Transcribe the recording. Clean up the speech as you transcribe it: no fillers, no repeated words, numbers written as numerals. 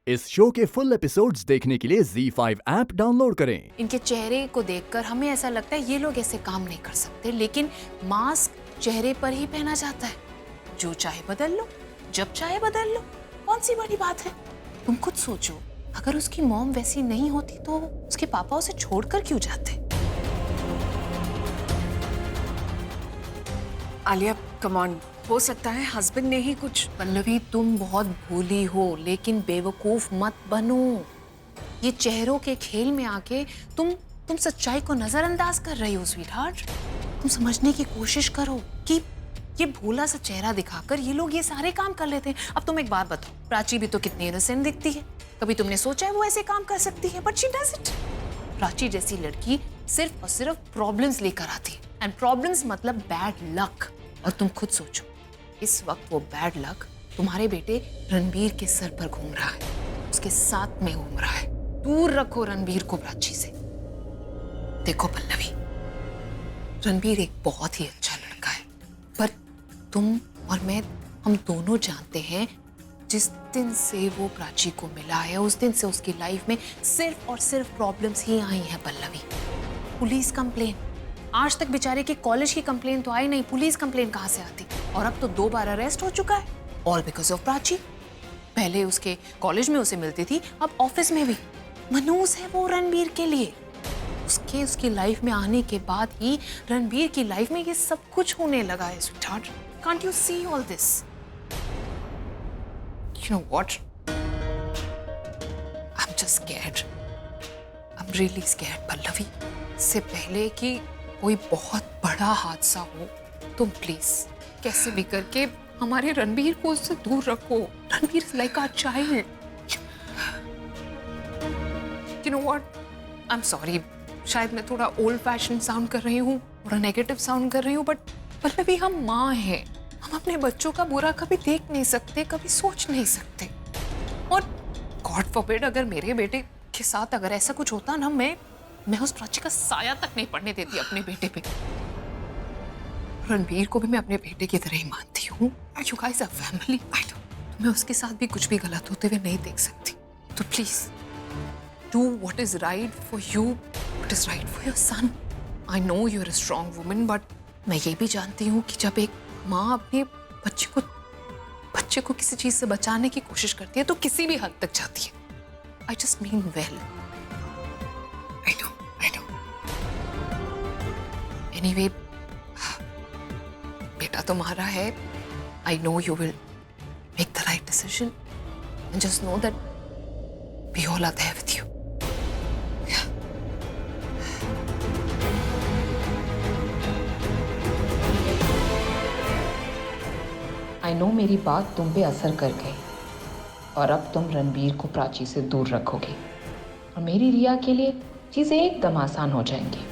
इस शो के full episodes देखने के लिए ZEE5 ऐप डाउनलोड करें। इनके चेहरे को देखकर हमें ऐसा लगता है ये लोग ऐसे काम नहीं कर सकते, लेकिन मास्क चेहरे पर ही पहना जाता है। जो चाहे बदल लो, जब चाहे बदल लो, कौन सी बड़ी बात है। तुम खुद सोचो, अगर उसकी मॉम वैसी नहीं होती तो उसके पापा उसे छोड़कर क्यों जाते। आलिया कम ऑन, हो सकता है हस्बैंड ने ही कुछ। पल्लवी, तुम बहुत भोली हो, लेकिन बेवकूफ मत बनो। ये चेहरों के खेल में आके तुम सच्चाई को नजरअंदाज कर रही हो स्वीटहार्ट। तुम समझने की कोशिश करो कि ये भोला सा चेहरा दिखाकर ये लोग ये सारे काम कर लेते हैं। अब तुम एक बात बताओ, प्राची भी तो कितनी इनोसेंट दिखती है। कभी तुमने सोचा है वो ऐसे काम कर सकती है? But she does it. Prachi जैसी लड़की सिर्फ और सिर्फ प्रॉब्लम्स लेकर आती है, एंड प्रॉब्लम्स मतलब बैड लक। और तुम खुद सोचो, इस वक्त वो बैड लक तुम्हारे बेटे रणबीर के सर पर घूम रहा है, उसके साथ में घूम रहा है। दूर रखो रणबीर को प्राची से। देखो पल्लवी, रणबीर एक बहुत ही अच्छा लड़का है, पर तुम और मैं, हम दोनों जानते हैं जिस दिन से वो प्राची को मिला है उस दिन से उसकी लाइफ में सिर्फ और सिर्फ प्रॉब्लम्स ही आई हैं पल्लवी। पुलिस कंप्लेन, आज तक बेचारे के कॉलेज की कंप्लेन तो आई नहीं, पुलिस कंप्लेन कहाँ से आती। और अब तो 2 बार अरेस्ट हो चुका है, ऑल बिकॉज ऑफ प्राची। पहले उसके कॉलेज में उसे मिलती थी, अब ऑफिस में भी। मनूस है वो रणबीर के लिए। उसकी लाइफ में आने के बाद ही रणबीर की लाइफ में ये सब कुछ होने लगा है sweetheart. Can't you see all this? You know what, I am just scared. I am really scared Pallavi. इससे पहले कि कोई बहुत बड़ा हादसा हो, तुम प्लीज कैसे भी करके हमारे रणबीर को उससे दूर रखो। Ranbir is like our child. You know what, I am sorry, शायद मैं थोड़ा ओल्ड फैशन साउंड कर रही हूँ, थोड़ा नेगेटिव साउंड कर रही हूँ, बट पल्लवी हम माँ हैं, हम अपने बच्चों का बुरा कभी देख नहीं सकते, कभी सोच नहीं सकते। और गॉड फॉरबिड, अगर मेरे बेटे के साथ अगर ऐसा कुछ होता ना, मैं उस प्राची का साया तक नहीं पड़ने देती अपने बेटे पे। रणबीर को भी मैं अपने बेटे की तरह ही मानती हूँ। You guys are family. I know मैं उसके साथ भी कुछ भी गलत होते हुए नहीं देख सकती। तो please do what is right for you, what is right for your son. I know you are a strong woman, but मैं ये भी जानती हूँ कि जब एक माँ अपने बच्चे को किसी चीज से बचाने की कोशिश करती है तो किसी भी हद तक जाती है। I just mean well. Anyway, बेटा तुम्हारा है। I know you will make the right decision, and just know that we all are there with you. I know मेरी बात तुम पे असर कर गई और अब तुम रणबीर को प्राची से दूर रखोगे और मेरी रिया के लिए चीजें एकदम आसान हो जाएंगी।